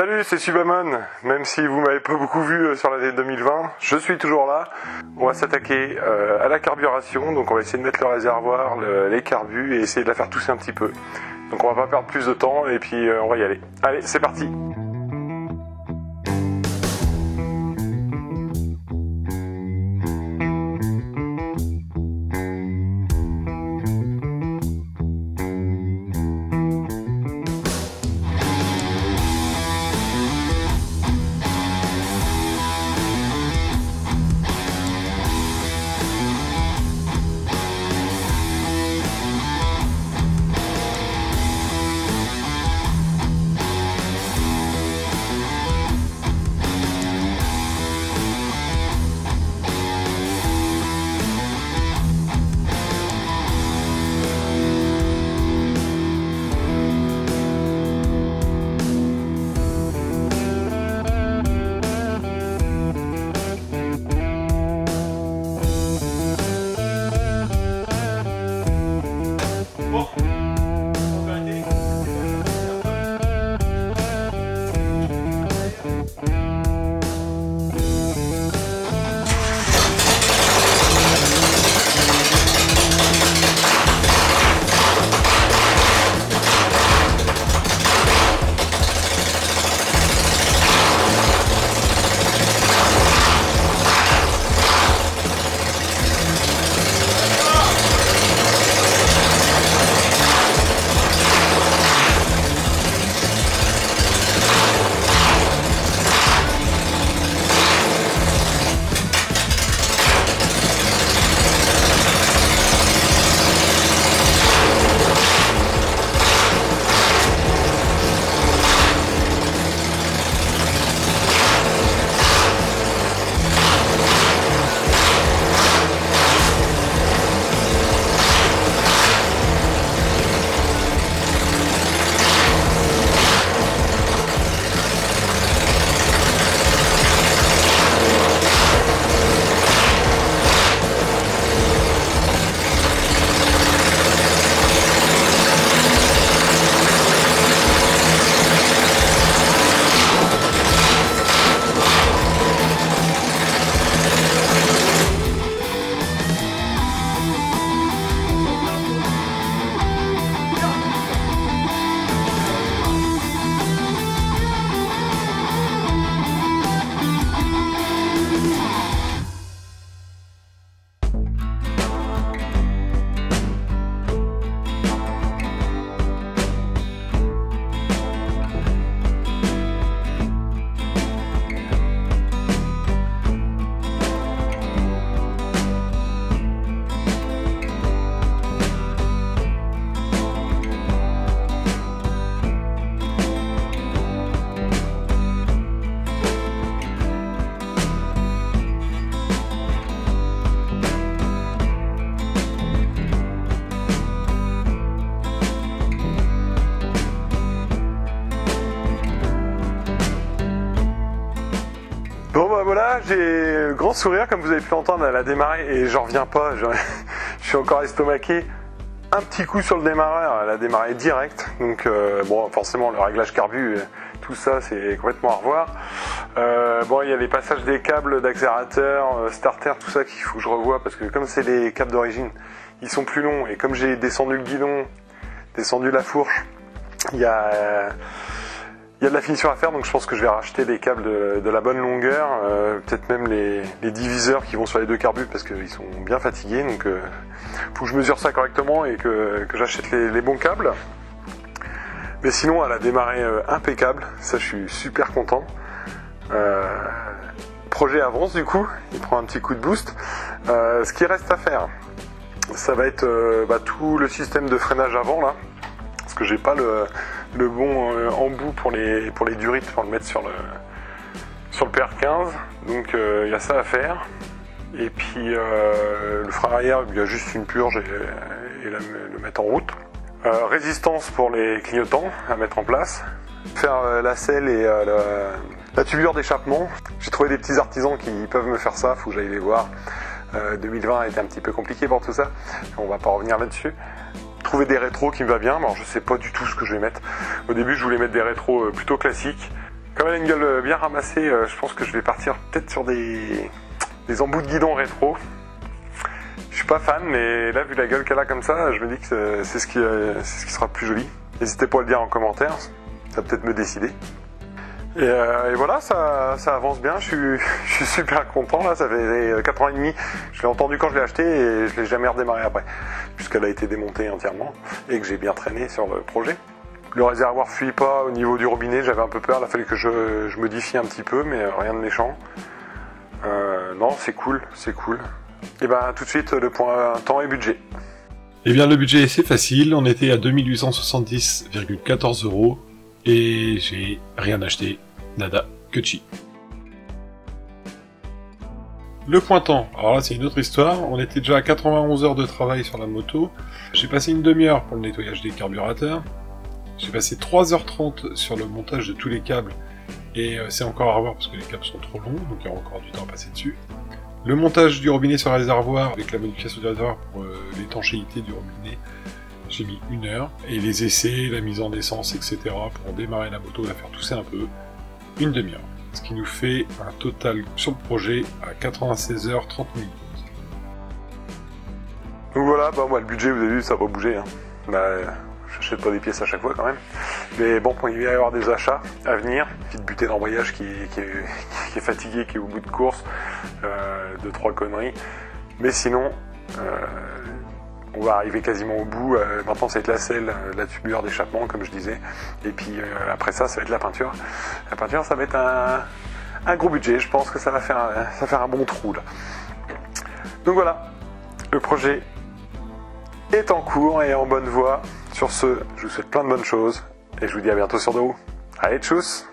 Salut, c'est Subamon. Même si vous m'avez pas beaucoup vu sur l'année 2020, je suis toujours là. On va s'attaquer à la carburation, donc on va essayer de mettre le réservoir, les carbus et essayer de la faire tousser un petit peu. Donc on va pas perdre plus de temps et puis on va y aller. Allez, c'est parti. Bon bah voilà, j'ai le grand sourire comme vous avez pu l'entendre, elle a démarré et j'en reviens pas, je suis encore estomaqué. Un petit coup sur le démarreur, elle a démarré direct, donc bon forcément le réglage carbu, tout ça c'est complètement à revoir. Bon il y a les passages des câbles d'accélérateur, starter, tout ça qu'il faut que je revoie parce que comme c'est les câbles d'origine, ils sont plus longs et comme j'ai descendu le guidon, descendu la fourche, il y a de la finition à faire, donc je pense que je vais racheter les câbles de la bonne longueur, peut-être même les diviseurs qui vont sur les deux carbus parce qu'ils sont bien fatigués, donc faut que je mesure ça correctement et que j'achète les bons câbles. Mais sinon elle a démarré impeccable, ça je suis super content. Projet avance du coup, il prend un petit coup de boost. Ce qui reste à faire, ça va être tout le système de freinage avant là, parce que j'ai pas le bon embout pour les durites pour le mettre sur le PR15, donc il y a ça à faire. Et puis le frein arrière, il y a juste une purge et le mettre en route. Résistance pour les clignotants à mettre en place. Faire la selle et la tubulure d'échappement. J'ai trouvé des petits artisans qui peuvent me faire ça, faut que j'aille les voir. 2020 a été un petit peu compliqué pour tout ça, on va pas revenir là-dessus. Trouver des rétros qui me va bien, alors je sais pas du tout ce que je vais mettre. Au début je voulais mettre des rétros plutôt classiques, Comme elle a une gueule bien ramassée, je pense que je vais partir peut-être sur des embouts de guidon rétro. Je suis pas fan, mais là, vu la gueule qu'elle a comme ça, je me dis que c'est ce qui sera le plus joli. N'hésitez pas à le dire en commentaire, ça va peut-être me décider. Et voilà, ça avance bien, je suis super content. Là, ça fait 4 ans et demi, je l'ai entendu quand je l'ai acheté et je l'ai jamais redémarré après, puisqu'elle a été démontée entièrement et que j'ai bien traîné sur le projet. Le réservoir fuit pas au niveau du robinet, j'avais un peu peur, il a fallu que je modifie un petit peu, mais rien de méchant. Non, c'est cool, c'est cool. Et ben tout de suite, le point temps et budget. Eh bien le budget c'est facile, on était à 2870,14 € et j'ai rien acheté, nada, que chi. Le point temps, alors là c'est une autre histoire, on était déjà à 91 heures de travail sur la moto, j'ai passé une demi-heure pour le nettoyage des carburateurs, j'ai passé 3h30 sur le montage de tous les câbles, et c'est encore à revoir parce que les câbles sont trop longs, donc il y a encore du temps à passer dessus. Le montage du robinet sur le réservoir, avec la modification du réservoir pour l'étanchéité du robinet, j'ai mis 1 heure. Et les essais, la mise en essence, etc. pour démarrer la moto, la faire tousser un peu, une demi-heure. Ce qui nous fait un total sur le projet à 96 h 30 minutes. Donc voilà, bah moi le budget, vous avez vu, ça va bouger. Hein. J'achète pas des pièces à chaque fois quand même. Mais bon, il va y avoir des achats à venir. Petite butée d'embrayage qui est fatiguée, qui est au bout de course. 2-3 conneries. Mais sinon, on va arriver quasiment au bout. Maintenant, ça va être la selle, la tubulure d'échappement, comme je disais. Et puis après ça va être la peinture. La peinture, ça va être un gros budget. Je pense que ça va faire un bon trou là. Donc voilà, le projet est en cours et en bonne voie. Sur ce, je vous souhaite plein de bonnes choses et je vous dis à bientôt sur De Roue. Allez, tchuss!